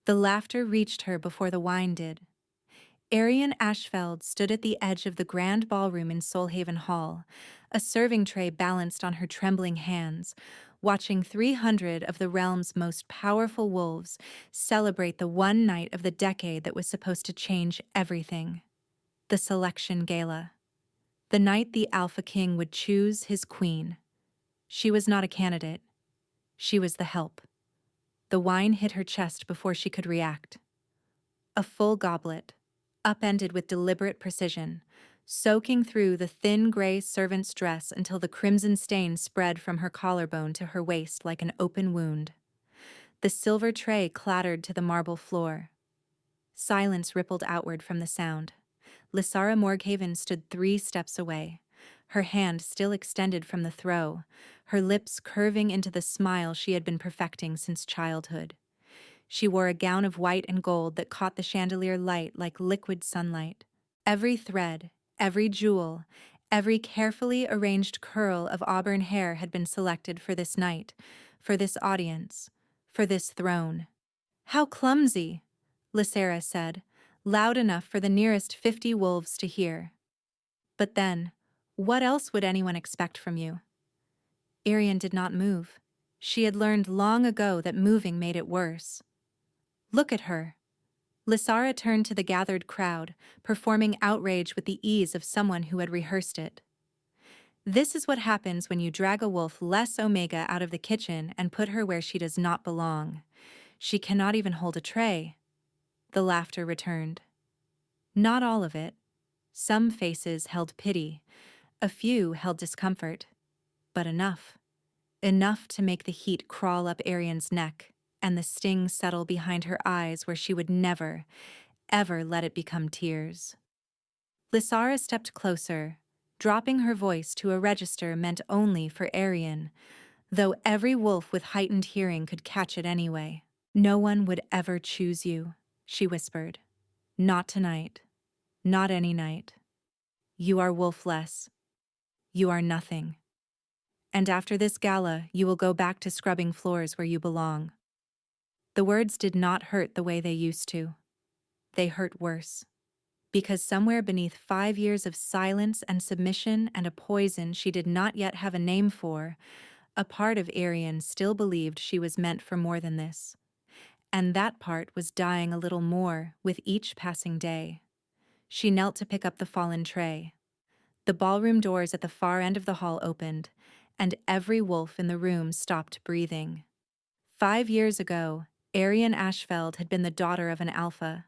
The laughter reached her before the wine did. Aryan Ashfeld stood at the edge of the grand ballroom in Solhaven Hall, a serving tray balanced on her trembling hands, watching 300 of the realm's most powerful wolves celebrate the one night of the decade that was supposed to change everything. The selection gala. The night the Alpha King would choose his queen. She was not a candidate. She was the help. The wine hit her chest before she could react. A full goblet, upended with deliberate precision, soaking through the thin gray servant's dress until the crimson stain spread from her collarbone to her waist like an open wound. The silver tray clattered to the marble floor. Silence rippled outward from the sound. Lysara Morghaven stood 3 steps away, her hand still extended from the throw, her lips curving into the smile she had been perfecting since childhood. She wore a gown of white and gold that caught the chandelier light like liquid sunlight. Every thread, every jewel, every carefully arranged curl of auburn hair had been selected for this night, for this audience, for this throne. "How clumsy," Lysara said, loud enough for the nearest 50 wolves to hear. "But then, what else would anyone expect from you?" Aryan did not move. She had learned long ago that moving made it worse. "Look at her." Lysara turned to the gathered crowd, performing outrage with the ease of someone who had rehearsed it. "This is what happens when you drag a wolf less Omega out of the kitchen and put her where she does not belong. She cannot even hold a tray." The laughter returned. Not all of it. Some faces held pity, a few held discomfort, but enough. Enough to make the heat crawl up Aryan's neck and the sting settle behind her eyes where she would never, ever let it become tears. Lysara stepped closer, dropping her voice to a register meant only for Aryan, though every wolf with heightened hearing could catch it anyway. "No one would ever choose you," she whispered. "Not tonight. Not any night. You are wolfless. You are nothing. And after this gala, you will go back to scrubbing floors where you belong." The words did not hurt the way they used to. They hurt worse. Because somewhere beneath 5 years of silence and submission and a poison she did not yet have a name for, a part of Aryan still believed she was meant for more than this. And that part was dying a little more with each passing day. She knelt to pick up the fallen tray. The ballroom doors at the far end of the hall opened, and every wolf in the room stopped breathing. 5 years ago, Aryan Ashfeld had been the daughter of an alpha.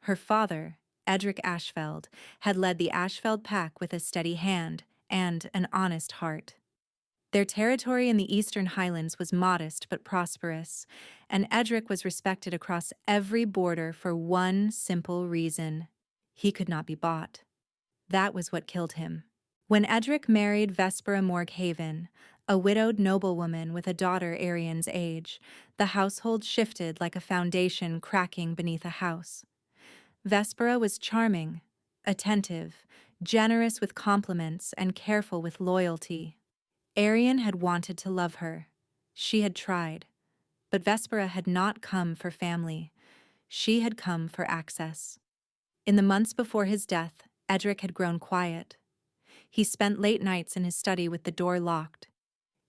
Her father, Edric Ashfeld, had led the Ashfeld pack with a steady hand and an honest heart. Their territory in the Eastern Highlands was modest but prosperous, and Edric was respected across every border for one simple reason: he could not be bought. That was what killed him. When Edric married Vespera Morghaven, a widowed noblewoman with a daughter Aryan's age, the household shifted like a foundation cracking beneath a house. Vespera was charming, attentive, generous with compliments, and careful with loyalty. Aryan had wanted to love her. She had tried. But Vespera had not come for family. She had come for access. In the months before his death, Edric had grown quiet. He spent late nights in his study with the door locked.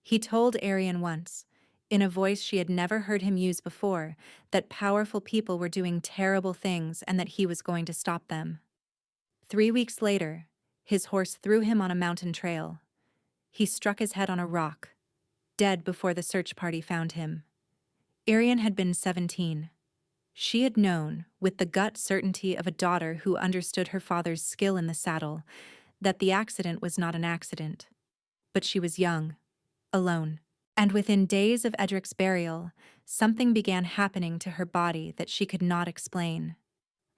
He told Aryan once, in a voice she had never heard him use before, that powerful people were doing terrible things and that he was going to stop them. 3 weeks later, his horse threw him on a mountain trail. He struck his head on a rock, dead before the search party found him. Aryan had been 17. She had known, with the gut certainty of a daughter who understood her father's skill in the saddle, that the accident was not an accident. But she was young, alone, and within days of Edric's burial, something began happening to her body that she could not explain.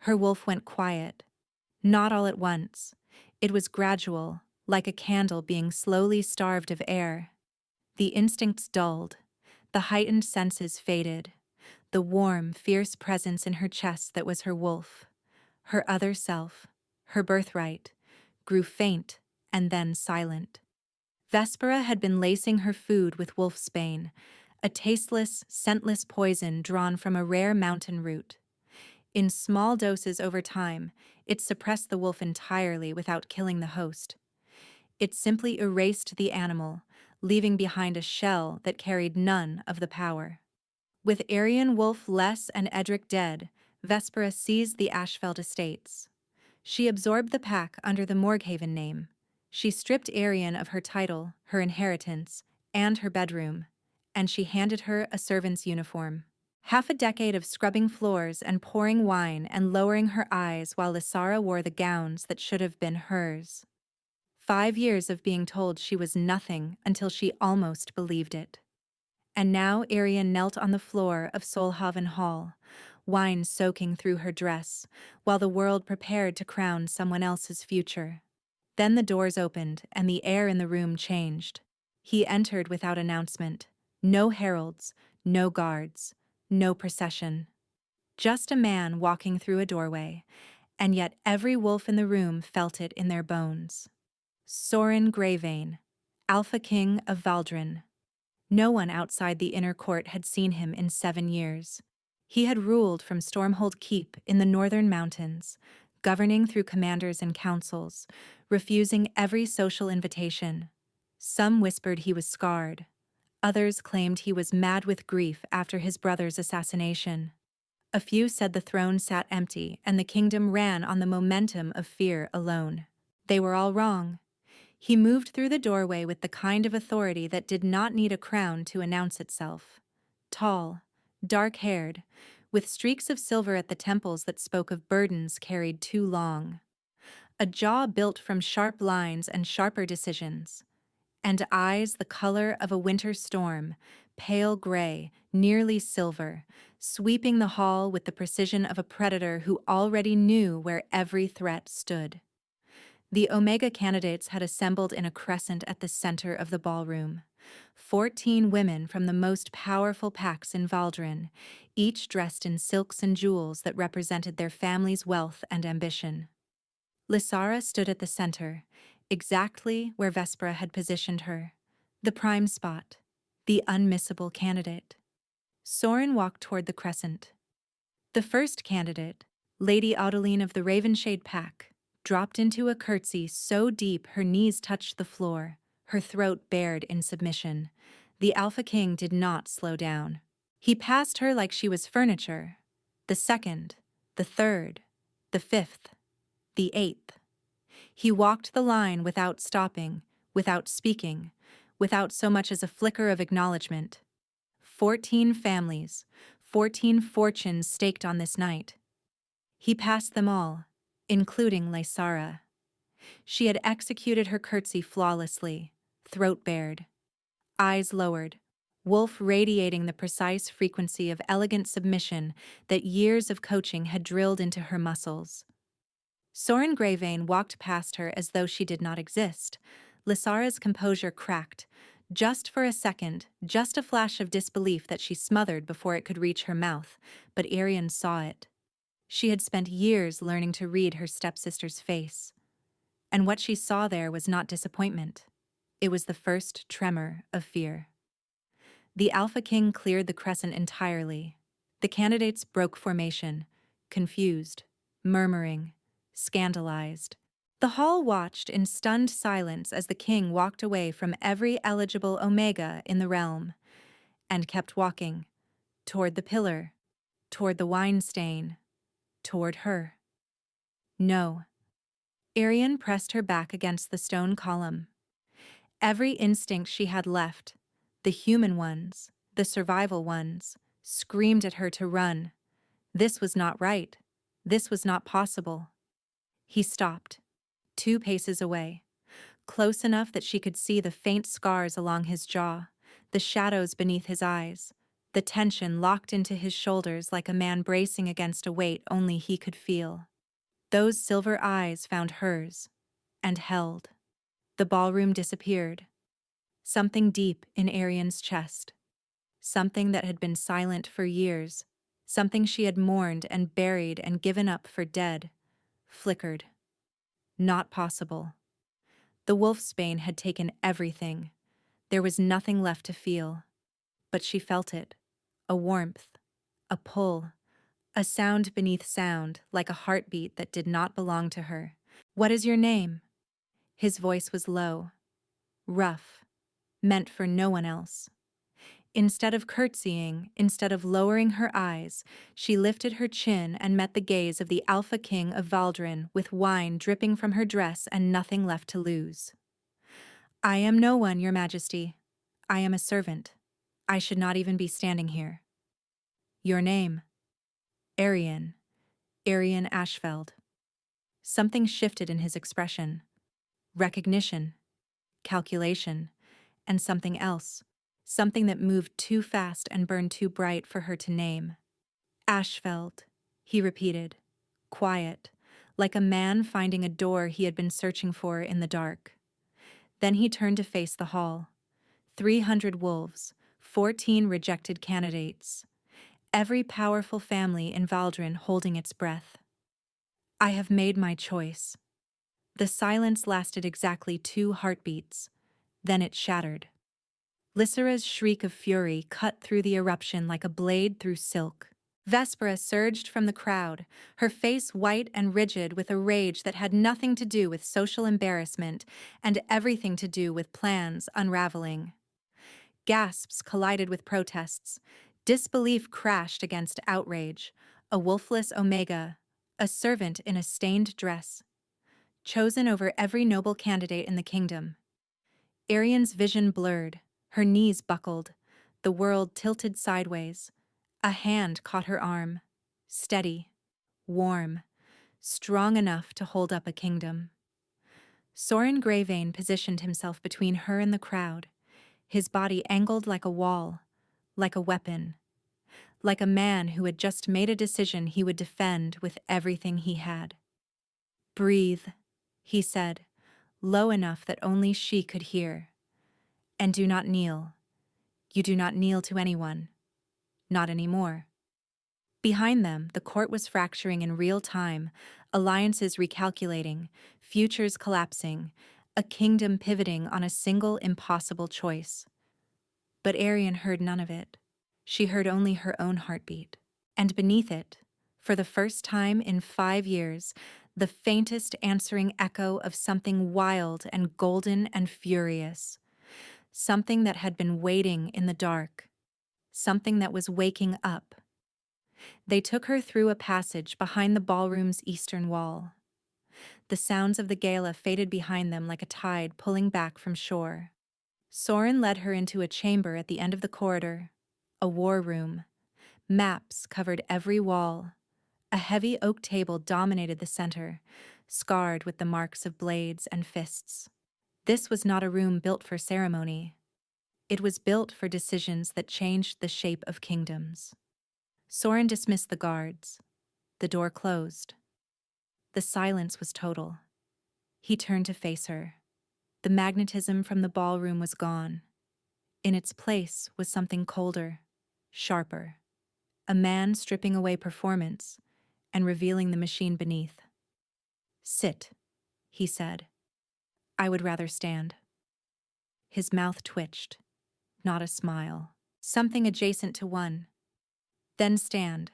Her wolf went quiet. Not all at once. It was gradual, like a candle being slowly starved of air. The instincts dulled. The heightened senses faded. The warm, fierce presence in her chest that was her wolf, her other self, her birthright, grew faint and then silent. Vespera had been lacing her food with wolfsbane, a tasteless, scentless poison drawn from a rare mountain root. In small doses over time, it suppressed the wolf entirely without killing the host. It simply erased the animal, leaving behind a shell that carried none of the power. With Aryan Wolf Less and Edric dead, Vespera seized the Ashfeld estates. She absorbed the pack under the Morghaven name. She stripped Aryan of her title, her inheritance, and her bedroom, and she handed her a servant's uniform. Half a decade of scrubbing floors and pouring wine and lowering her eyes while Lysara wore the gowns that should have been hers. 5 years of being told she was nothing until she almost believed it. And now Aryan knelt on the floor of Solhaven Hall, wine soaking through her dress, while the world prepared to crown someone else's future. Then the doors opened and the air in the room changed. He entered without announcement. No heralds, no guards, no procession. Just a man walking through a doorway, and yet every wolf in the room felt it in their bones. Sorin Greyvein, Alpha King of Valdrin. No one outside the inner court had seen him in 7 years. He had ruled from Stormhold Keep in the northern mountains, governing through commanders and councils, refusing every social invitation. Some whispered he was scarred. Others claimed he was mad with grief after his brother's assassination. A few said the throne sat empty and the kingdom ran on the momentum of fear alone. They were all wrong. He moved through the doorway with the kind of authority that did not need a crown to announce itself. Tall, dark-haired, with streaks of silver at the temples that spoke of burdens carried too long. A jaw built from sharp lines and sharper decisions. And eyes the color of a winter storm, pale gray, nearly silver, sweeping the hall with the precision of a predator who already knew where every threat stood. The Omega candidates had assembled in a crescent at the center of the ballroom. 14 women from the most powerful packs in Valdrin, each dressed in silks and jewels that represented their family's wealth and ambition. Lysara stood at the center, exactly where Vespera had positioned her. The prime spot, the unmissable candidate. Sorin walked toward the crescent. The first candidate, Lady Audeline of the Ravenshade Pack, dropped into a curtsy so deep her knees touched the floor, her throat bared in submission. The Alpha King did not slow down. He passed her like she was furniture. The second, the third, the fifth, the eighth. He walked the line without stopping, without speaking, without so much as a flicker of acknowledgement. 14 families, 14 fortunes staked on this night. He passed them all, including Lysara. She had executed her curtsy flawlessly, throat bared, eyes lowered, wolf radiating the precise frequency of elegant submission that years of coaching had drilled into her muscles. Sorin Greyvein walked past her as though she did not exist. Lysara's composure cracked, just for a second, just a flash of disbelief that she smothered before it could reach her mouth, but Aryan saw it. She had spent years learning to read her stepsister's face. And what she saw there was not disappointment. It was the first tremor of fear. The Alpha King cleared the crescent entirely. The candidates broke formation, confused, murmuring, scandalized. The hall watched in stunned silence as the king walked away from every eligible Omega in the realm, and kept walking, toward the pillar, toward the wine stain, toward her. No. Aryan pressed her back against the stone column. Every instinct she had left, the human ones, the survival ones, screamed at her to run. This was not right. This was not possible. He stopped, 2 paces away, close enough that she could see the faint scars along his jaw, the shadows beneath his eyes, the tension locked into his shoulders like a man bracing against a weight only he could feel. Those silver eyes found hers, and held. The ballroom disappeared. Something deep in Aryan's chest. Something that had been silent for years. Something she had mourned and buried and given up for dead. Flickered. Not possible. The wolfsbane had taken everything. There was nothing left to feel. but she felt it. A warmth, a pull, a sound beneath sound, like a heartbeat that did not belong to her. "What is your name?" His voice was low, rough, meant for no one else. Instead of curtsying, instead of lowering her eyes, she lifted her chin and met the gaze of the Alpha King of Valdrin with wine dripping from her dress and nothing left to lose. "I am no one, Your Majesty. I am a servant. I should not even be standing here." "Your name?" "Aryan. Aryan Ashfeld." Something shifted in his expression. Recognition, calculation, and something else. Something that moved too fast and burned too bright for her to name. "Ashfeld," he repeated, quiet, like a man finding a door he had been searching for in the dark. Then he turned to face the hall. 300 wolves, 14 rejected candidates. Every powerful family in Valdrin holding its breath. "I have made my choice." The silence lasted exactly 2 heartbeats. Then it shattered. Lysera's shriek of fury cut through the eruption like a blade through silk. Vespera surged from the crowd, her face white and rigid with a rage that had nothing to do with social embarrassment and everything to do with plans unraveling. Gasps collided with protests. Disbelief crashed against outrage. A wolfless Omega, a servant in a stained dress, chosen over every noble candidate in the kingdom. Aryan's vision blurred, her knees buckled, the world tilted sideways. A hand caught her arm, steady, warm, strong enough to hold up a kingdom. Soren Greyvein positioned himself between her and the crowd, his body angled like a wall, like a weapon, like a man who had just made a decision he would defend with everything he had. "Breathe," he said, low enough that only she could hear. "And do not kneel. You do not kneel to anyone. Not anymore." Behind them, the court was fracturing in real time, alliances recalculating, futures collapsing, a kingdom pivoting on a single impossible choice. But Aryan heard none of it. She heard only her own heartbeat. And beneath it, for the first time in 5 years, the faintest answering echo of something wild and golden and furious. Something that had been waiting in the dark. Something that was waking up. They took her through a passage behind the ballroom's eastern wall. The sounds of the gala faded behind them like a tide pulling back from shore. Soren led her into a chamber at the end of the corridor, a war room. Maps covered every wall. A heavy oak table dominated the center, scarred with the marks of blades and fists. This was not a room built for ceremony. It was built for decisions that changed the shape of kingdoms. Soren dismissed the guards. The door closed. The silence was total. He turned to face her. The magnetism from the ballroom was gone. In its place was something colder, sharper. A man stripping away performance and revealing the machine beneath. "Sit," he said. "I would rather stand." His mouth twitched, not a smile. Something adjacent to one. "Then stand.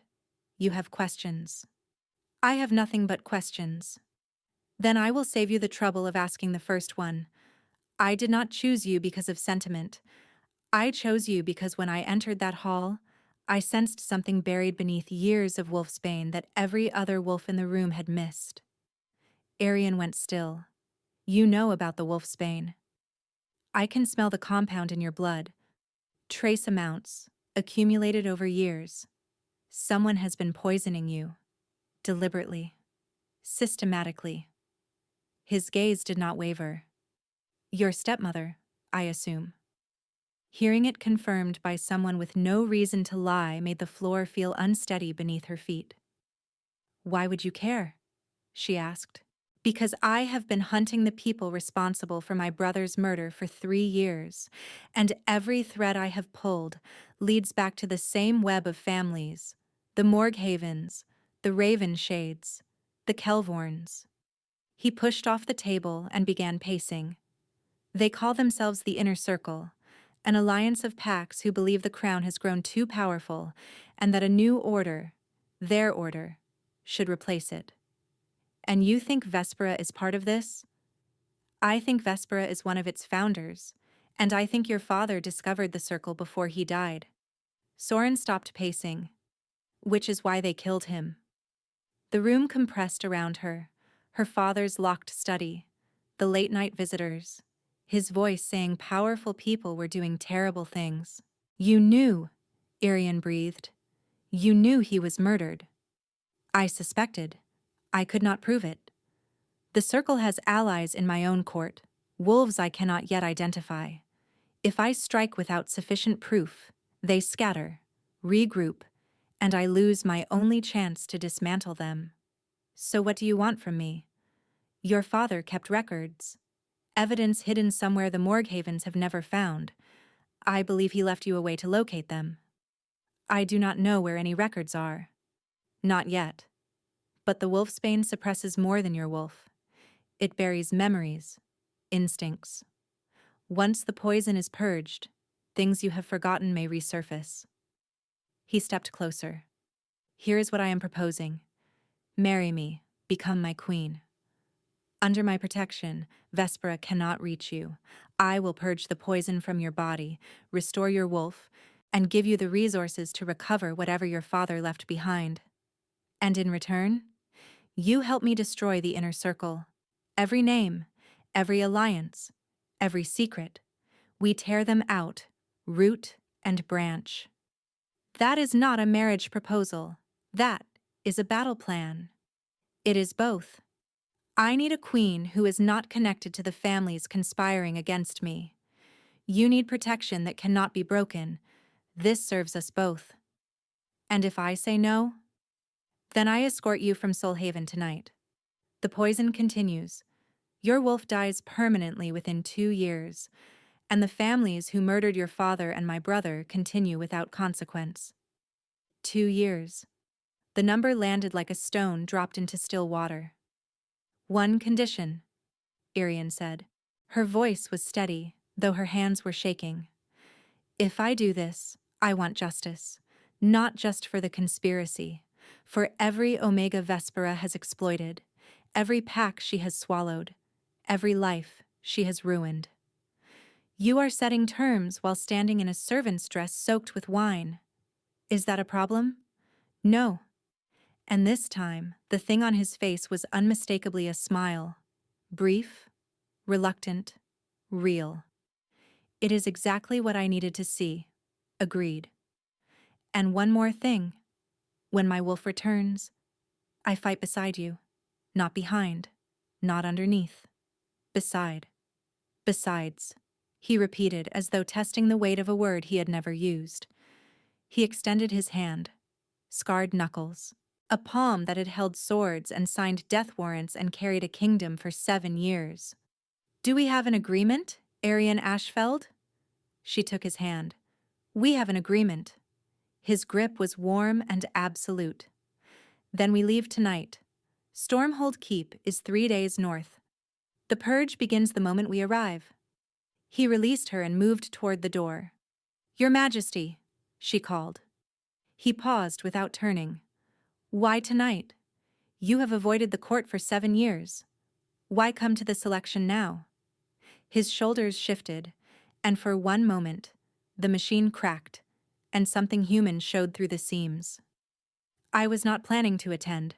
You have questions." "I have nothing but questions." "Then I will save you the trouble of asking the first one. I did not choose you because of sentiment. I chose you because when I entered that hall, I sensed something buried beneath years of wolfsbane that every other wolf in the room had missed." Aryan went still. "You know about the wolfsbane. I can smell the compound in your blood. Trace amounts, accumulated over years. Someone has been poisoning you. Deliberately. Systematically." His gaze did not waver. "Your stepmother, I assume." Hearing it confirmed by someone with no reason to lie made the floor feel unsteady beneath her feet. "Why would you care?" she asked. "Because I have been hunting the people responsible for my brother's murder for 3 years, and every thread I have pulled leads back to the same web of families, the Morghavens, the Ravenshades, the Kelvorns." He pushed off the table and began pacing. "They call themselves the Inner Circle, An alliance of packs who believe the crown has grown too powerful and that a new order, their order, should replace it. And you think Vespera is part of this? I think Vespera is one of its founders, and I think your father discovered the circle before he died. Soren stopped pacing, which is why they killed him. The room compressed around her, her father's locked study, the late-night visitors, his voice saying powerful people were doing terrible things. You knew, Aryan breathed. You knew he was murdered. I suspected. I could not prove it. The circle has allies in my own court, wolves I cannot yet identify. If I strike without sufficient proof, they scatter, regroup, and I lose my only chance to dismantle them. So what do you want from me? Your father kept records. Evidence hidden somewhere the Morghavens have never found. I believe he left you a way to locate them. I do not know where any records are. Not yet. But the wolfsbane suppresses more than your wolf. It buries memories, instincts. Once the poison is purged, things you have forgotten may resurface. He stepped closer. Here is what I am proposing. Marry me, become my queen. Under my protection, Vespera cannot reach you. I will purge the poison from your body, restore your wolf, and give you the resources to recover whatever your father left behind. And in return, you help me destroy the inner circle. Every name, every alliance, every secret. We tear them out, root and branch. That is not a marriage proposal. That is a battle plan. It is both. I need a queen who is not connected to the families conspiring against me. You need protection that cannot be broken. This serves us both. And if I say no, then I escort you from Solhaven tonight. The poison continues. Your wolf dies permanently within 2 years, and the families who murdered your father and my brother continue without consequence. 2 years. The number landed like a stone dropped into still water. One condition, Aryan said. Her voice was steady, though her hands were shaking. If I do this, I want justice. Not just for the conspiracy. For every Omega Vespera has exploited, every pack she has swallowed, every life she has ruined. You are setting terms while standing in a servant's dress soaked with wine. Is that a problem? No. And this time, the thing on his face was unmistakably a smile. Brief, reluctant, real. It is exactly what I needed to see. Agreed. And one more thing. When my wolf returns, I fight beside you. Not behind. Not underneath. Beside. Besides. He repeated as though testing the weight of a word he had never used. He extended his hand. Scarred knuckles. A palm that had held swords and signed death warrants and carried a kingdom for 7 years. Do we have an agreement, Aryan Ashfeld? She took his hand. We have an agreement. His grip was warm and absolute. Then we leave tonight. Stormhold Keep is 3 days north. The purge begins the moment we arrive. He released her and moved toward the door. Your Majesty, she called. He paused without turning. Why tonight? You have avoided the court for 7 years. Why come to this election now? His shoulders shifted, and for one moment, the machine cracked, and something human showed through the seams. I was not planning to attend.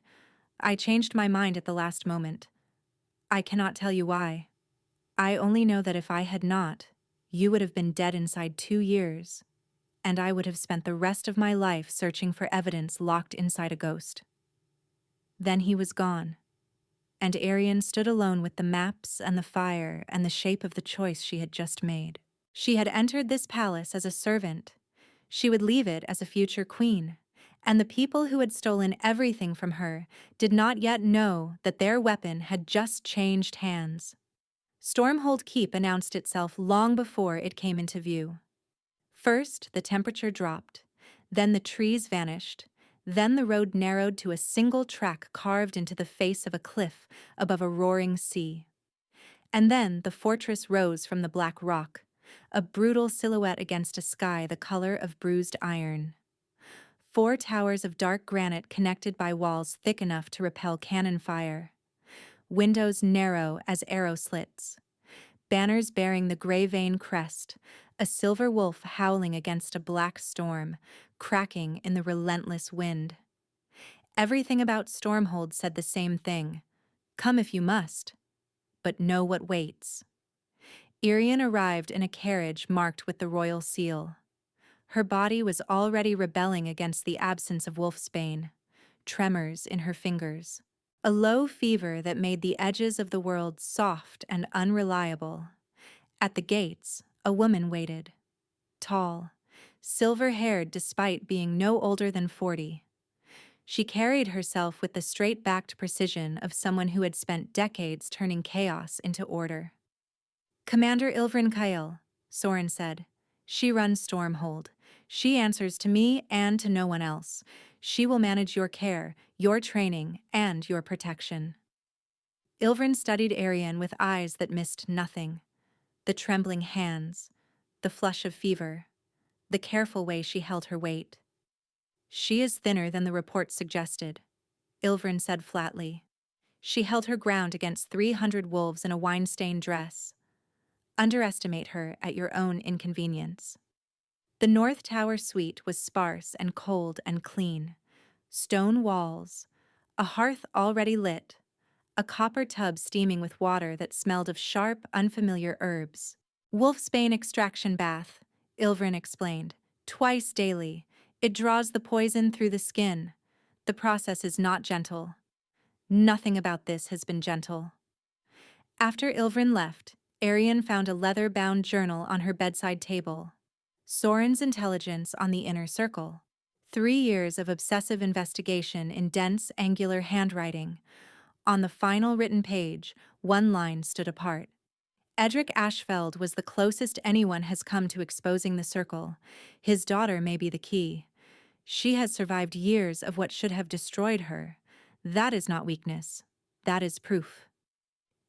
I changed my mind at the last moment. I cannot tell you why. I only know that if I had not, you would have been dead inside 2 years, and I would have spent the rest of my life searching for evidence locked inside a ghost. Then he was gone, and Aryan stood alone with the maps and the fire and the shape of the choice she had just made. She had entered this palace as a servant. She would leave it as a future queen, and the people who had stolen everything from her did not yet know that their weapon had just changed hands. Stormhold Keep announced itself long before it came into view. First, the temperature dropped, then the trees vanished, then the road narrowed to a single track carved into the face of a cliff above a roaring sea. And then the fortress rose from the black rock, a brutal silhouette against a sky the color of bruised iron. 4 towers of dark granite connected by walls thick enough to repel cannon fire. Windows narrow as arrow slits. Banners bearing the gray vein crest, a silver wolf howling against a black storm, cracking in the relentless wind. Everything about Stormhold said the same thing. Come if you must, but know what waits. Aryan arrived in a carriage marked with the royal seal. Her body was already rebelling against the absence of wolfsbane, tremors in her fingers. A low fever that made the edges of the world soft and unreliable. At the gates, a woman waited. Tall, silver-haired despite being no older than 40. She carried herself with the straight-backed precision of someone who had spent decades turning chaos into order. Commander Ilvrin Kael, Soren said. She runs Stormhold. She answers to me and to no one else. She will manage your care, your training, and your protection. Ilvrin studied Aryan with eyes that missed nothing. The trembling hands, the flush of fever, the careful way she held her weight. She is thinner than the report suggested, Ilvrin said flatly. She held her ground against 300 wolves in a wine-stained dress. Underestimate her at your own inconvenience. The North Tower suite was sparse and cold and clean. Stone walls, a hearth already lit, a copper tub steaming with water that smelled of sharp, unfamiliar herbs. Wolfsbane extraction bath, Ilvrin explained. Twice daily. It draws the poison through the skin. The process is not gentle. Nothing about this has been gentle. After Ilvrin left, Aryan found a leather-bound journal on her bedside table. Soren's intelligence on the inner circle. 3 years of obsessive investigation in dense, angular handwriting. On the final written page, one line stood apart. Edric Ashfeld was the closest anyone has come to exposing the circle. His daughter may be the key. She has survived years of what should have destroyed her. That is not weakness. That is proof.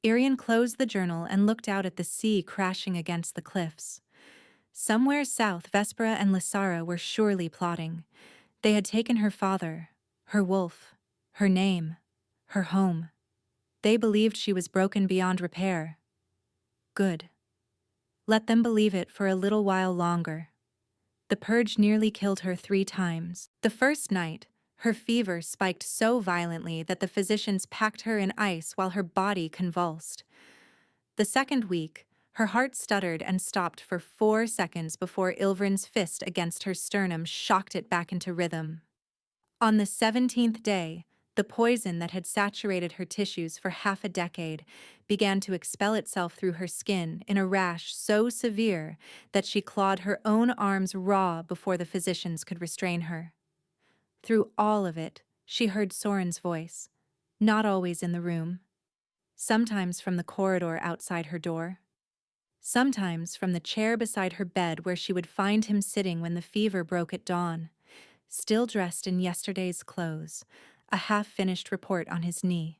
Aryan closed the journal and looked out at the sea crashing against the cliffs. Somewhere south, Vespera and Lysara were surely plotting. They had taken her father, her wolf, her name, her home. They believed she was broken beyond repair. Good. Let them believe it for a little while longer. The purge nearly killed her 3 times. The first night, her fever spiked so violently that the physicians packed her in ice while her body convulsed. The second week, her heart stuttered and stopped for 4 seconds before Ilvrin's fist against her sternum shocked it back into rhythm. On the 17th day, the poison that had saturated her tissues for half a decade began to expel itself through her skin in a rash so severe that she clawed her own arms raw before the physicians could restrain her. Through all of it, she heard Soren's voice, not always in the room. Sometimes from the corridor outside her door. Sometimes from the chair beside her bed where she would find him sitting when the fever broke at dawn, still dressed in yesterday's clothes, a half-finished report on his knee.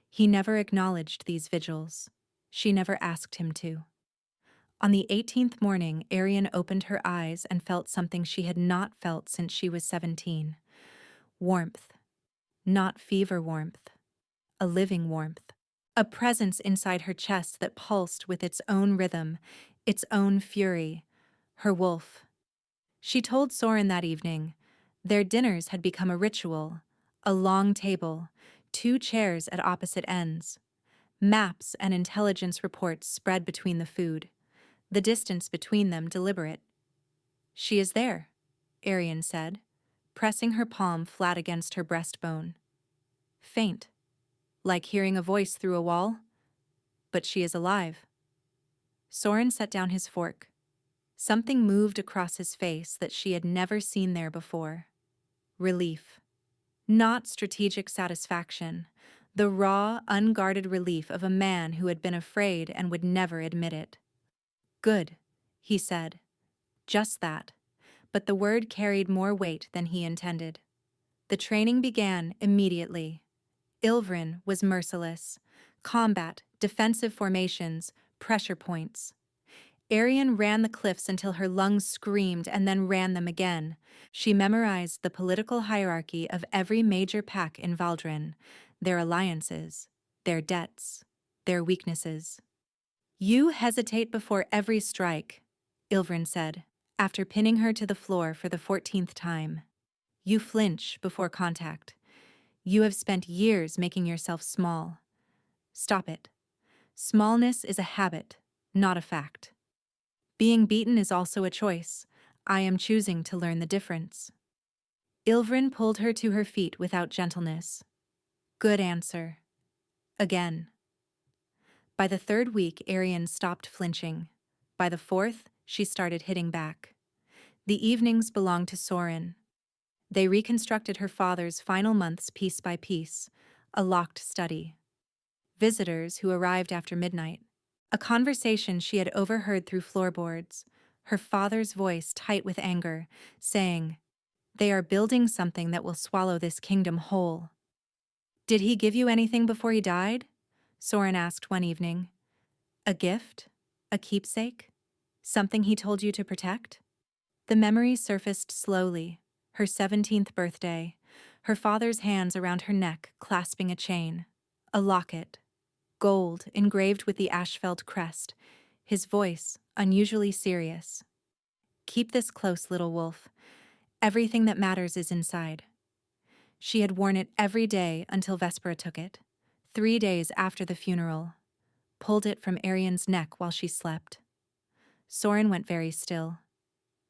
He never acknowledged these vigils. She never asked him to. On the 18th morning, Aryan opened her eyes and felt something she had not felt since she was 17. Warmth. Not fever warmth. A living warmth. A presence inside her chest that pulsed with its own rhythm, its own fury. Her wolf. She told Soren that evening. Their dinners had become a ritual. A long table, 2 chairs at opposite ends. Maps and intelligence reports spread between the food. The distance between them deliberate. She is there, Aryan said, pressing her palm flat against her breastbone. Faint, like hearing a voice through a wall, but she is alive. Soren set down his fork. Something moved across his face that she had never seen there before. Relief. Not strategic satisfaction, the raw, unguarded relief of a man who had been afraid and would never admit it. Good, he said. Just that. But the word carried more weight than he intended. The training began immediately. Ilvrin was merciless. Combat, defensive formations, pressure points. Aryan ran the cliffs until her lungs screamed and then ran them again. She memorized the political hierarchy of every major pack in Valdrin, their alliances, their debts, their weaknesses. "You hesitate before every strike," Ilvrin said, after pinning her to the floor for the 14th time. "You flinch before contact. You have spent years making yourself small. Stop it. Smallness is a habit, not a fact. Being beaten is also a choice. I am choosing to learn the difference." Ilvrin pulled her to her feet without gentleness. "Good answer. Again." By the 3rd week, Aryan stopped flinching. By the 4th, she started hitting back. The evenings belonged to Soren. They reconstructed her father's final months piece by piece, a locked study. Visitors who arrived after midnight. A conversation she had overheard through floorboards, her father's voice tight with anger, saying, "They are building something that will swallow this kingdom whole." "Did he give you anything before he died?" Soren asked one evening. "A gift? A keepsake? Something he told you to protect?" The memory surfaced slowly. Her 17th birthday, her father's hands around her neck clasping a chain, a locket, gold engraved with the Ashfeld crest, his voice unusually serious. "Keep this close, little wolf. Everything that matters is inside." She had worn it every day until Vespera took it, 3 days after the funeral, pulled it from Aryan's neck while she slept. Soren went very still.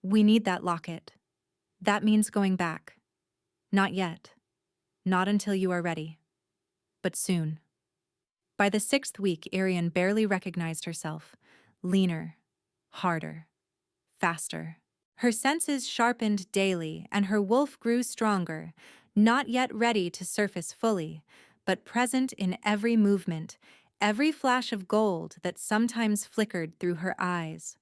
"We need that locket. That means going back. Not yet. Not until you are ready. But soon." By the 6th week, Aryan barely recognized herself. Leaner, harder, faster. Her senses sharpened daily, and her wolf grew stronger, not yet ready to surface fully, but present in every movement, every flash of gold that sometimes flickered through her eyes.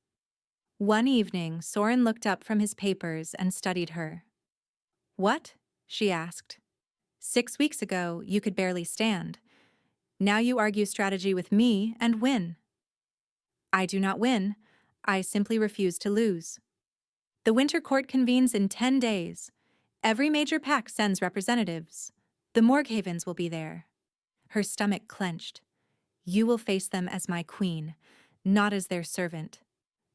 One evening, Soren looked up from his papers and studied her. "What?" she asked. "6 weeks ago, you could barely stand. Now you argue strategy with me and win." "I do not win. I simply refuse to lose." "The Winter Court convenes in 10 days. Every major pack sends representatives. The Morghavens will be there." Her stomach clenched. "You will face them as my queen, not as their servant,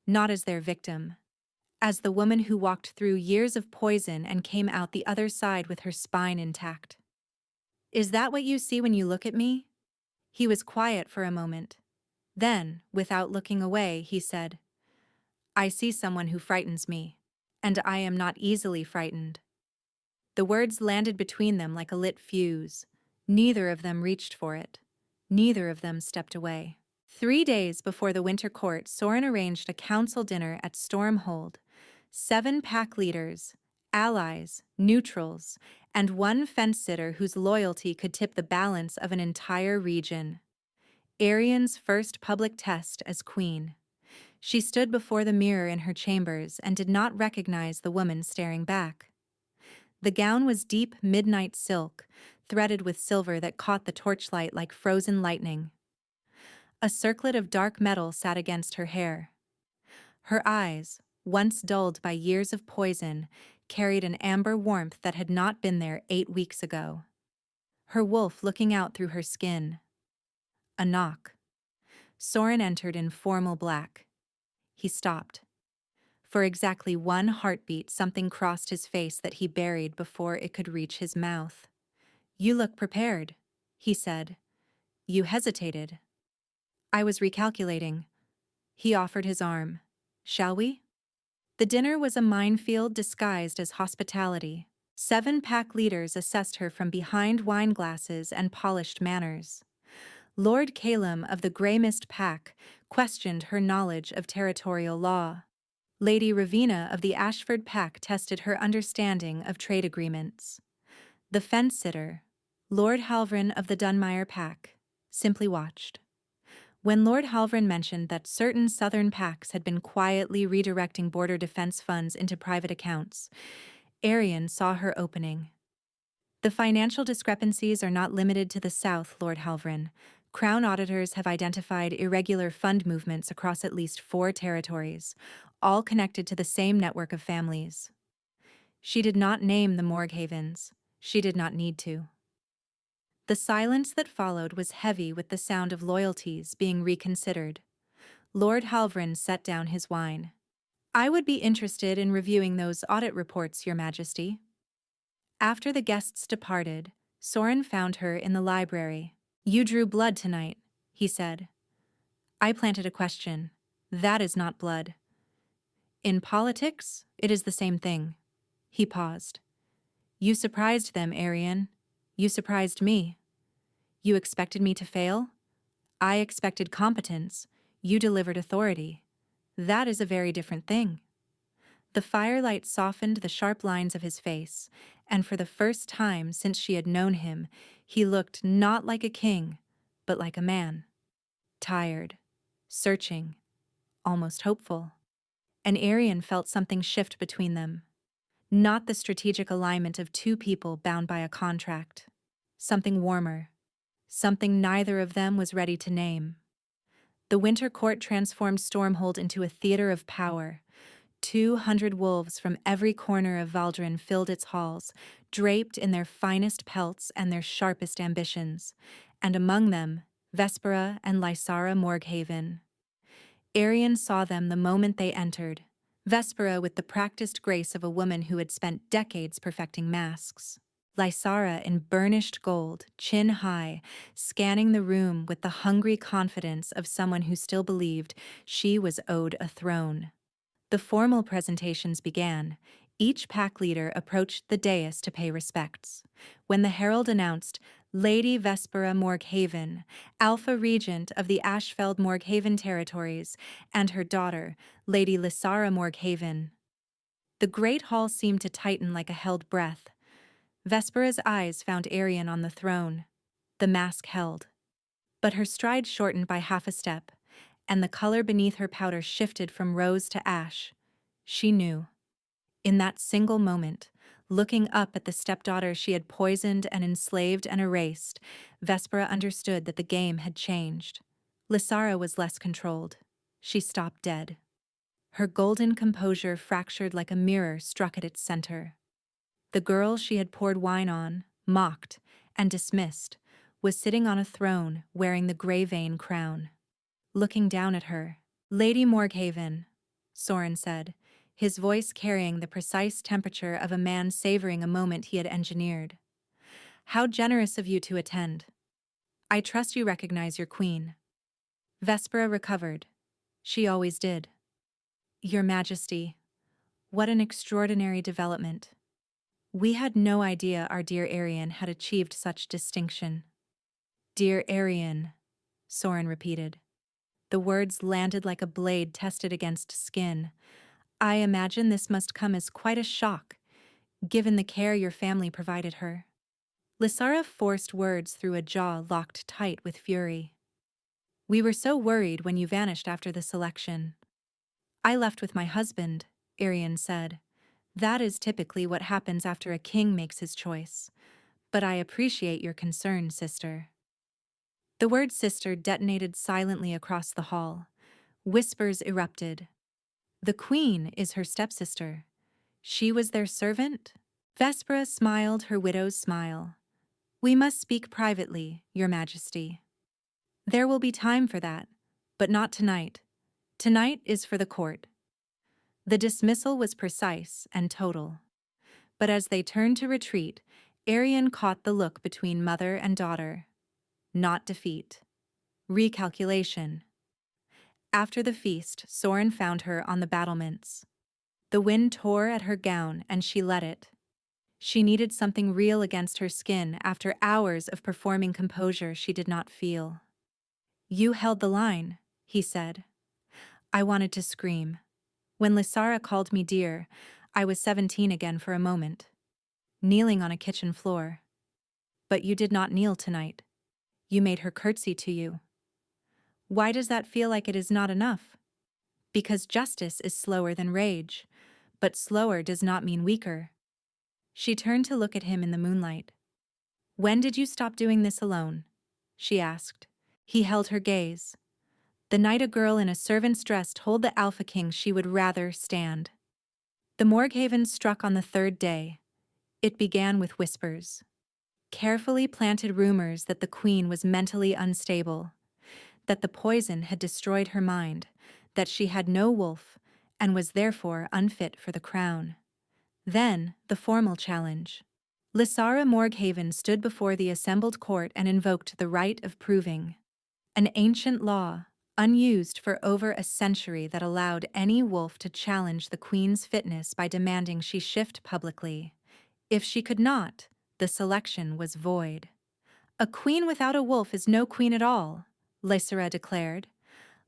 not as their victim. As the woman who walked through years of poison and came out the other side with her spine intact." "Is that what you see when you look at me?" He was quiet for a moment. Then, without looking away, he said, "I see someone who frightens me, and I am not easily frightened." The words landed between them like a lit fuse. Neither of them reached for it. Neither of them stepped away. 3 days before the Winter Court, Soren arranged a council dinner at Stormhold. 7 pack leaders, allies, neutrals, and 1 fence-sitter whose loyalty could tip the balance of an entire region. Aryan's first public test as queen. She stood before the mirror in her chambers and did not recognize the woman staring back. The gown was deep midnight silk, threaded with silver that caught the torchlight like frozen lightning. A circlet of dark metal sat against her hair. Her eyes, once dulled by years of poison, carried an amber warmth that had not been there 8 weeks ago. Her wolf looking out through her skin. A knock. Soren entered in formal black. He stopped. For exactly 1 heartbeat, something crossed his face that he buried before it could reach his mouth. "You look prepared," he said. "You hesitated." "I was recalculating." He offered his arm. "Shall we?" The dinner was a minefield disguised as hospitality. 7 pack leaders assessed her from behind wine glasses and polished manners. Lord Calum of the Grey Mist Pack questioned her knowledge of territorial law. Lady Ravina of the Ashford Pack tested her understanding of trade agreements. The fence-sitter, Lord Halvrin of the Dunmire Pack, simply watched. When Lord Halvrin mentioned that certain southern packs had been quietly redirecting border defense funds into private accounts, Aryan saw her opening. "The financial discrepancies are not limited to the south, Lord Halvrin. Crown auditors have identified irregular fund movements across at least 4 territories, all connected to the same network of families. She did not name the Morgue Havens. She did not need to. The silence that followed was heavy with the sound of loyalties being reconsidered. Lord Halvrin set down his wine. "I would be interested in reviewing those audit reports, Your Majesty." After the guests departed, Soren found her in the library. "You drew blood tonight," he said. I planted a question. "That is not blood." "In politics, it is the same thing." He paused. "You surprised them, Aryan. You surprised me. You expected me to fail? I expected competence. You delivered authority. That is a very different thing." The firelight softened the sharp lines of his face, and for the first time since she had known him, he looked not like a king, but like a man. Tired, searching, almost hopeful. And Aryan felt something shift between them. Not the strategic alignment of two people bound by a contract. Something warmer. Something neither of them was ready to name. The Winter Court transformed Stormhold into a theater of power. 200 wolves from every corner of Valdrin filled its halls, draped in their finest pelts and their sharpest ambitions, and among them, Vespera and Lysara Morghaven. Aryan saw them the moment they entered, Vespera with the practiced grace of a woman who had spent decades perfecting masks. Lysara in burnished gold, chin high, scanning the room with the hungry confidence of someone who still believed she was owed a throne. The formal presentations began. Each pack leader approached the dais to pay respects. When the herald announced, "Lady Vespera Morghaven, Alpha Regent of the Ashfeld Morghaven territories, and her daughter, Lady Lysara Morghaven," the great hall seemed to tighten like a held breath. Vespera's eyes found Aryan on the throne. The mask held. But her stride shortened by half a step, and the color beneath her powder shifted from rose to ash. She knew. In that single moment, looking up at the stepdaughter she had poisoned and enslaved and erased, Vespera understood that the game had changed. Lysara was less controlled. She stopped dead. Her golden composure fractured like a mirror struck at its center. The girl she had poured wine on, mocked, and dismissed, was sitting on a throne wearing the gray vein crown. Looking down at her, "Lady Morghaven," Soren said, his voice carrying the precise temperature of a man savoring a moment he had engineered. "How generous of you to attend. I trust you recognize your queen." Vespera recovered. She always did. "Your Majesty, what an extraordinary development. We had no idea our dear Aryan had achieved such distinction." "Dear Aryan," Soren repeated. The words landed like a blade tested against skin. "I imagine this must come as quite a shock, given the care your family provided her." Lysara forced words through a jaw locked tight with fury. "We were so worried when you vanished after the selection." "I left with my husband," Aryan said. "That is typically what happens after a king makes his choice. But I appreciate your concern, sister." The word sister detonated silently across the hall. Whispers erupted. "The queen is her stepsister. She was their servant?" Vespera smiled her widow's smile. "We must speak privately, Your Majesty." "There will be time for that, but not tonight. Tonight is for the court." The dismissal was precise and total. But as they turned to retreat, Aryan caught the look between mother and daughter. Not defeat. Recalculation. After the feast, Soren found her on the battlements. The wind tore at her gown and she let it. She needed something real against her skin after hours of performing composure she did not feel. "You held the line," he said. I wanted to scream. When Lysara called me dear, I was 17 again for a moment, kneeling on a kitchen floor. But you did not kneel tonight. You made her curtsy to you. Why does that feel like it is not enough? Because justice is slower than rage, but slower does not mean weaker. She turned to look at him in the moonlight. "When did you stop doing this alone?" she asked. He held her gaze. The night a girl in a servant's dress told the Alpha King she would rather stand. The Morghaven struck on the third day. It began with whispers. Carefully planted rumors that the queen was mentally unstable, that the poison had destroyed her mind, that she had no wolf and was therefore unfit for the crown. Then, the formal challenge. Lysara Morghaven stood before the assembled court and invoked the right of proving. An ancient law, unused for over a century, that allowed any wolf to challenge the queen's fitness by demanding she shift publicly. If she could not, the selection was void. A queen without a wolf is no queen at all, Lysara declared.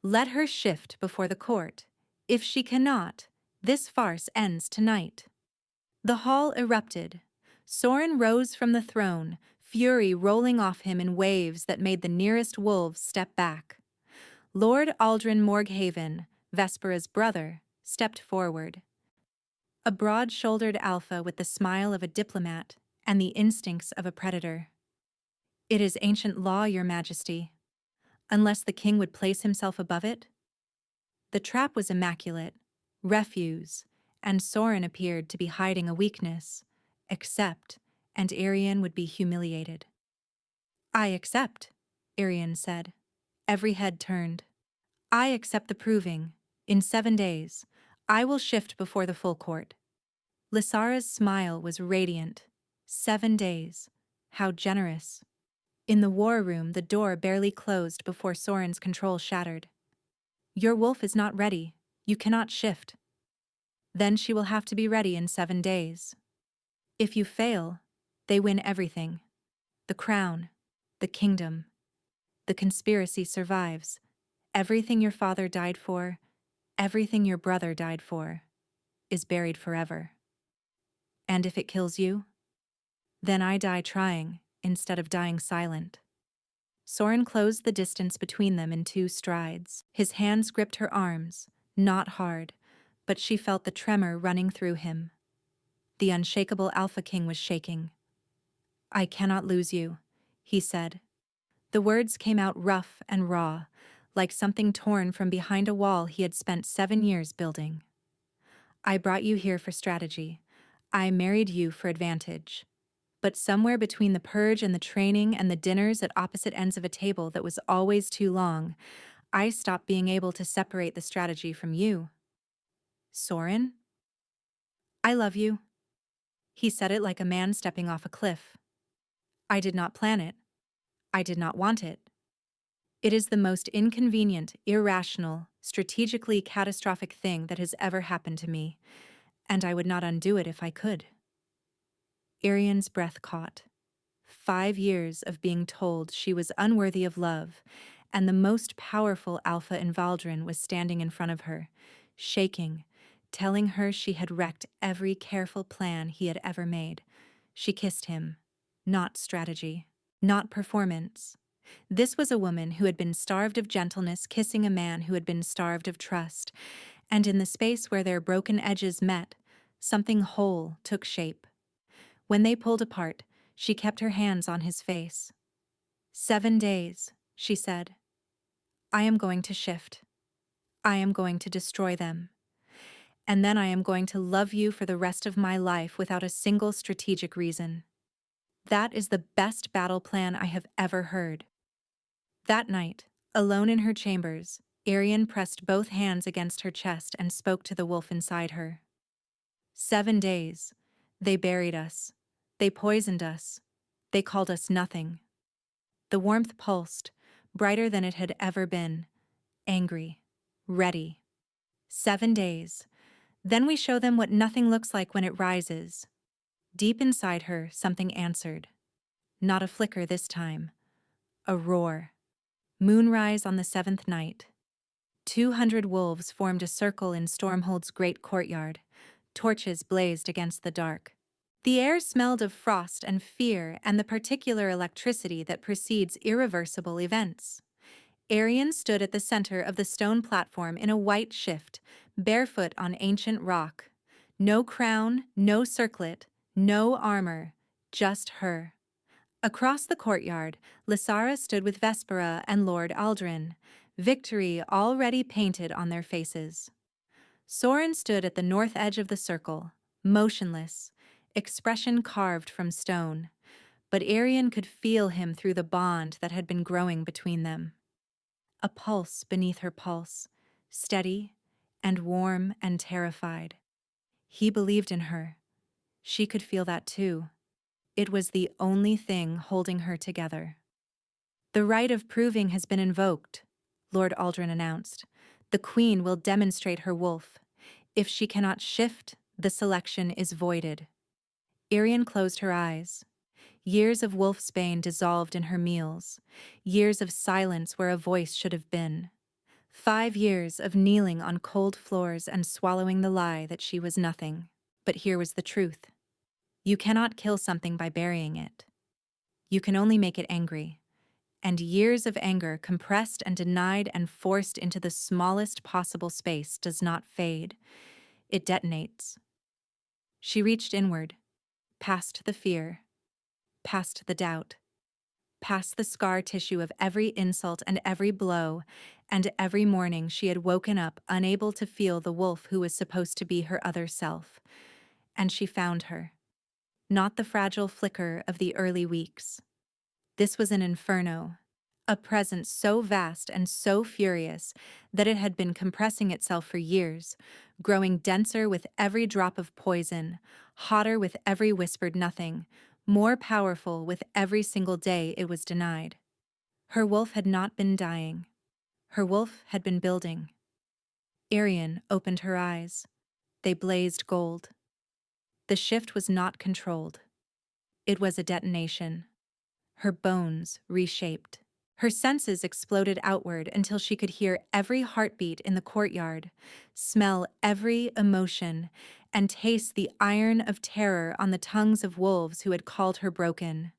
Let her shift before the court. If she cannot, this farce ends tonight. The hall erupted. Soren rose from the throne, fury rolling off him in waves that made the nearest wolves step back. Lord Aldrin Morghaven, Vespera's brother, stepped forward. A broad-shouldered alpha with the smile of a diplomat and the instincts of a predator. It is ancient law, Your Majesty. Unless the king would place himself above it? The trap was immaculate, refuse, and Soren appeared to be hiding a weakness. Accept, and Aryan would be humiliated. I accept, Aryan said. Every head turned. I accept the proving. In 7 days, I will shift before the full court. Lysara's smile was radiant. 7 days. How generous. In the war room, the door barely closed before Soren's control shattered. Your wolf is not ready. You cannot shift. Then she will have to be ready in 7 days. If you fail, they win everything. The crown, the kingdom. The conspiracy survives. Everything your father died for, everything your brother died for, is buried forever. And if it kills you, then I die trying instead of dying silent. Soren closed the distance between them in 2 strides. His hands gripped her arms, not hard, but she felt the tremor running through him. The unshakable Alpha King was shaking. I cannot lose you, he said. The words came out rough and raw, like something torn from behind a wall he had spent 7 years building. I brought you here for strategy. I married you for advantage. But somewhere between the purge and the training and the dinners at opposite ends of a table that was always too long, I stopped being able to separate the strategy from you. Soren? I love you. He said it like a man stepping off a cliff. I did not plan it. I did not want it. It is the most inconvenient, irrational, strategically catastrophic thing that has ever happened to me, and I would not undo it if I could. Aryan's breath caught. 5 years of being told she was unworthy of love, and the most powerful alpha in Valdrin was standing in front of her, shaking, telling her she had wrecked every careful plan he had ever made. She kissed him. Not strategy. Not performance. This was a woman who had been starved of gentleness kissing a man who had been starved of trust, and in the space where their broken edges met, something whole took shape. When they pulled apart, she kept her hands on his face. 7 days, she said. I am going to shift. I am going to destroy them. And then I am going to love you for the rest of my life without a single strategic reason. That is the best battle plan I have ever heard. That night, alone in her chambers, Aryan pressed both hands against her chest and spoke to the wolf inside her. 7 days. They buried us. They poisoned us. They called us nothing. The warmth pulsed, brighter than it had ever been. Angry. Ready. 7 days. Then we show them what nothing looks like when it rises. Deep inside her, something answered. Not a flicker this time. A roar. Moonrise on the 7th night. 200 wolves formed a circle in Stormhold's great courtyard. Torches blazed against the dark. The air smelled of frost and fear and the particular electricity that precedes irreversible events. Aryan stood at the center of the stone platform in a white shift, barefoot on ancient rock. No crown, no circlet, no armor, just her. Across the courtyard, Lysara stood with Vespera and Lord Aldrin, victory already painted on their faces. Soren stood at the north edge of the circle, motionless, expression carved from stone, but Aryan could feel him through the bond that had been growing between them. A pulse beneath her pulse, steady and warm and terrified. He believed in her. She could feel that too. It was the only thing holding her together. "The right of proving has been invoked," Lord Aldrin announced. "The Queen will demonstrate her wolf. If she cannot shift, the selection is voided." Aryan closed her eyes. Years of wolfsbane dissolved in her meals. Years of silence where a voice should have been. 5 years of kneeling on cold floors and swallowing the lie that she was nothing. But here was the truth. You cannot kill something by burying it. You can only make it angry. And years of anger compressed and denied and forced into the smallest possible space does not fade. It detonates. She reached inward, past the fear, past the doubt, past the scar tissue of every insult and every blow, and every morning she had woken up unable to feel the wolf who was supposed to be her other self. And she found her. Not the fragile flicker of the early weeks. This was an inferno, a presence so vast and so furious that it had been compressing itself for years, growing denser with every drop of poison, hotter with every whispered nothing, more powerful with every single day it was denied. Her wolf had not been dying. Her wolf had been building. Aryan opened her eyes. They blazed gold. The shift was not controlled. It was a detonation. Her bones reshaped. Her senses exploded outward until she could hear every heartbeat in the courtyard, smell every emotion, and taste the iron of terror on the tongues of wolves who had called her broken.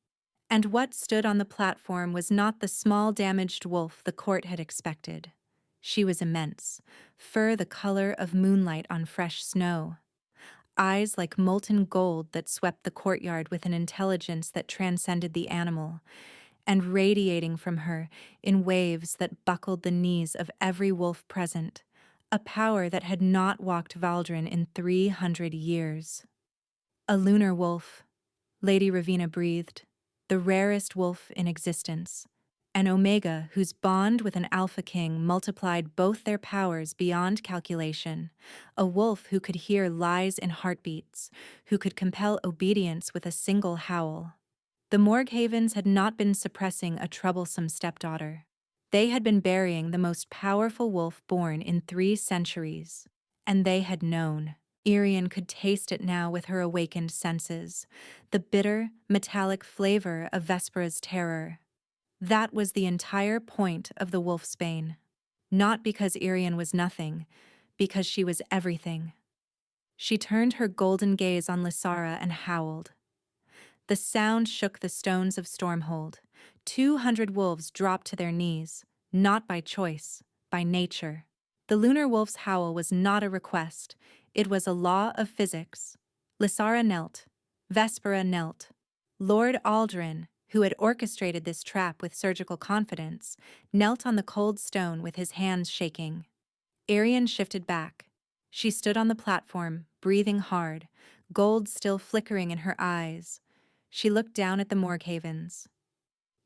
And what stood on the platform was not the small damaged wolf the court had expected. She was immense, fur the color of moonlight on fresh snow. Eyes like molten gold that swept the courtyard with an intelligence that transcended the animal, and radiating from her in waves that buckled the knees of every wolf present, a power that had not walked Valdrin in 300 years. "A lunar wolf," Lady Ravina breathed, "the rarest wolf in existence. An Omega whose bond with an Alpha King multiplied both their powers beyond calculation, a wolf who could hear lies in heartbeats, who could compel obedience with a single howl." The Morghavens had not been suppressing a troublesome stepdaughter. They had been burying the most powerful wolf born in 3 centuries. And they had known. Aryan could taste it now with her awakened senses, the bitter, metallic flavor of Vespera's terror. That was the entire point of the wolfsbane. Not because Aryan was nothing, because she was everything. She turned her golden gaze on Lysara and howled. The sound shook the stones of Stormhold. 200 wolves dropped to their knees, not by choice, by nature. The lunar wolf's howl was not a request. It was a law of physics. Lysara knelt. Vespera knelt. Lord Aldrin, who had orchestrated this trap with surgical confidence, knelt on the cold stone with his hands shaking. Aryan shifted back. She stood on the platform, breathing hard, gold still flickering in her eyes. She looked down at the Morghavens.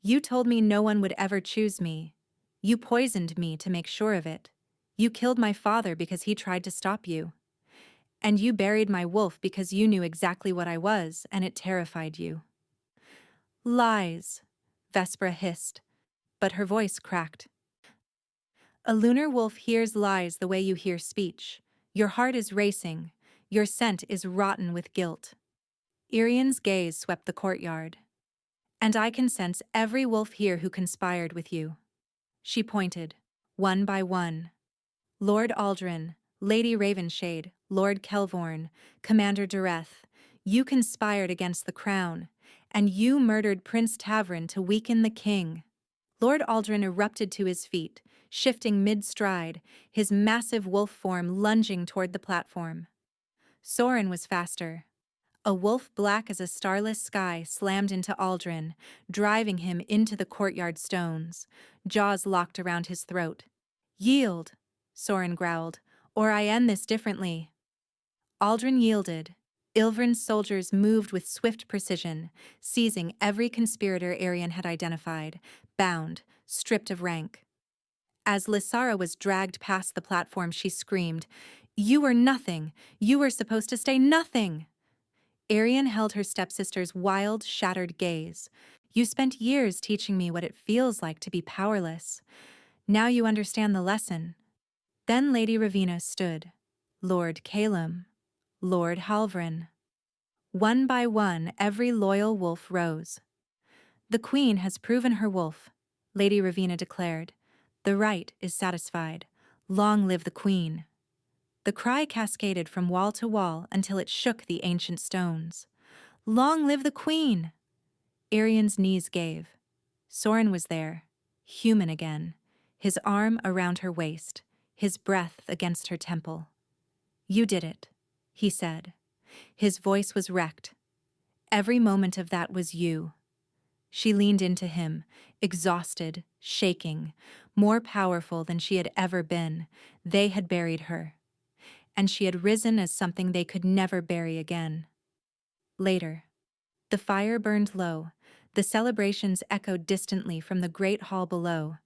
"You told me no one would ever choose me. You poisoned me to make sure of it. You killed my father because he tried to stop you. And you buried my wolf because you knew exactly what I was, and it terrified you." "Lies," Vespera hissed, but her voice cracked. "A lunar wolf hears lies the way you hear speech. Your heart is racing. Your scent is rotten with guilt." Aryan's gaze swept the courtyard. "And I can sense every wolf here who conspired with you." She pointed, one by one. "Lord Aldrin, Lady Ravenshade, Lord Kelvorn, Commander Dureth, you conspired against the crown, and you murdered Prince Tavrin to weaken the king." Lord Aldrin erupted to his feet, shifting mid-stride, his massive wolf form lunging toward the platform. Soren was faster. A wolf black as a starless sky slammed into Aldrin, driving him into the courtyard stones, jaws locked around his throat. "Yield," Soren growled, "or I end this differently." Aldrin yielded. Ilvrin's soldiers moved with swift precision, seizing every conspirator Aryan had identified, bound, stripped of rank. As Lysara was dragged past the platform, she screamed, "You were nothing! You were supposed to stay nothing!" Aryan held her stepsister's wild, shattered gaze. "You spent years teaching me what it feels like to be powerless. Now you understand the lesson." Then Lady Ravina stood. Lord Calum. Lord Halvrin. One by one, every loyal wolf rose. "The Queen has proven her wolf," Lady Ravina declared. "The right is satisfied. Long live the Queen." The cry cascaded from wall to wall until it shook the ancient stones. "Long live the Queen!" Aryan's knees gave. Soren was there, human again, his arm around her waist, his breath against her temple. "You did it," he said. His voice was wrecked. "Every moment of that was you." She leaned into him, exhausted, shaking, more powerful than she had ever been. They had buried her, and she had risen as something they could never bury again. Later, the fire burned low. The celebrations echoed distantly from the great hall below.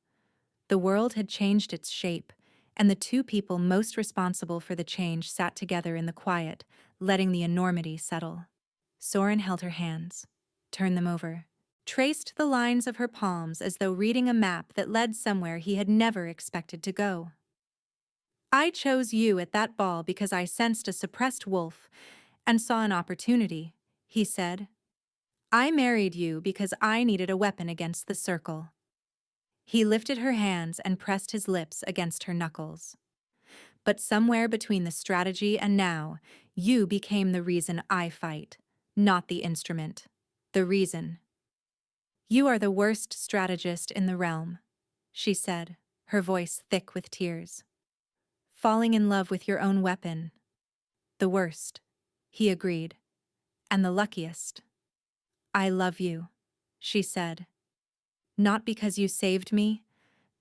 The world had changed its shape, and the two people most responsible for the change sat together in the quiet, letting the enormity settle. Soren held her hands, turned them over, traced the lines of her palms as though reading a map that led somewhere he had never expected to go. "I chose you at that ball because I sensed a suppressed wolf and saw an opportunity," he said. "I married you because I needed a weapon against the circle." He lifted her hands and pressed his lips against her knuckles. "But somewhere between the strategy and now, you became the reason I fight, not the instrument. The reason." "You are the worst strategist in the realm," she said, her voice thick with tears. "Falling in love with your own weapon." "The worst," he agreed. "And the luckiest." "I love you," she said. "Not because you saved me,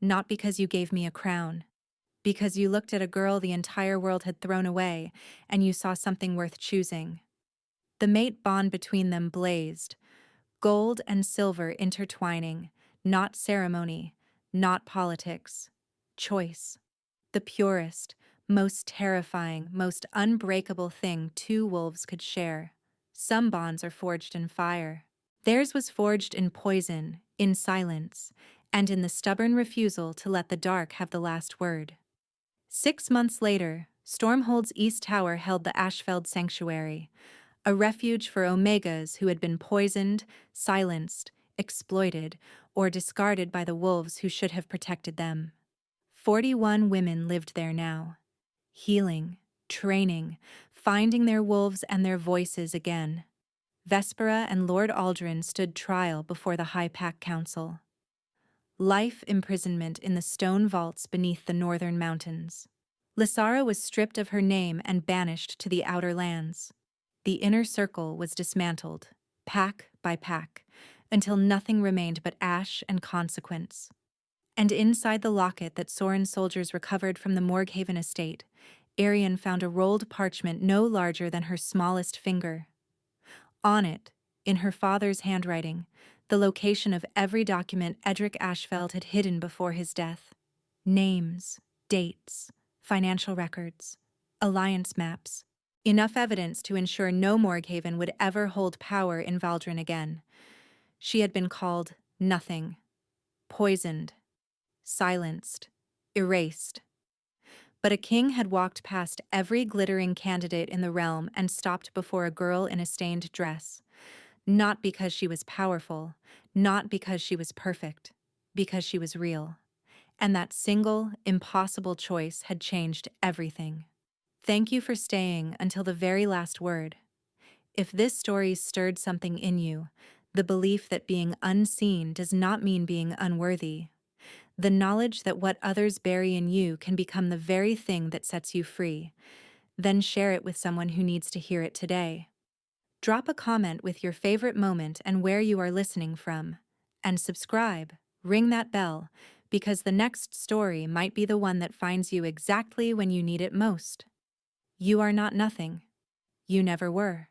not because you gave me a crown, because you looked at a girl the entire world had thrown away and you saw something worth choosing." The mate bond between them blazed, gold and silver intertwining, not ceremony, not politics. Choice. The purest, most terrifying, most unbreakable thing two wolves could share. Some bonds are forged in fire. Theirs was forged in poison, in silence, and in the stubborn refusal to let the dark have the last word. 6 months later, Stormhold's East Tower held the Ashfeld Sanctuary, a refuge for Omegas who had been poisoned, silenced, exploited, or discarded by the wolves who should have protected them. 41 women lived there now, healing, training, finding their wolves and their voices again. Vespera and Lord Aldrin stood trial before the High Pack Council. Life imprisonment in the stone vaults beneath the northern mountains. Lysara was stripped of her name and banished to the outer lands. The inner circle was dismantled, pack by pack, until nothing remained but ash and consequence. And inside the locket that Soren's soldiers recovered from the Morghaven estate, Aryan found a rolled parchment no larger than her smallest finger. On it, in her father's handwriting, the location of every document Edric Ashfeld had hidden before his death. Names, dates, financial records, alliance maps. Enough evidence to ensure no Morghaven would ever hold power in Valdrin again. She had been called nothing, poisoned, silenced, erased. But a king had walked past every glittering candidate in the realm and stopped before a girl in a stained dress. Not because she was powerful, not because she was perfect, because she was real. And that single, impossible choice had changed everything. Thank you for staying until the very last word. If this story stirred something in you, the belief that being unseen does not mean being unworthy, the knowledge that what others bury in you can become the very thing that sets you free, then share it with someone who needs to hear it today. Drop a comment with your favorite moment and where you are listening from. And subscribe, ring that bell, because the next story might be the one that finds you exactly when you need it most. You are not nothing. You never were.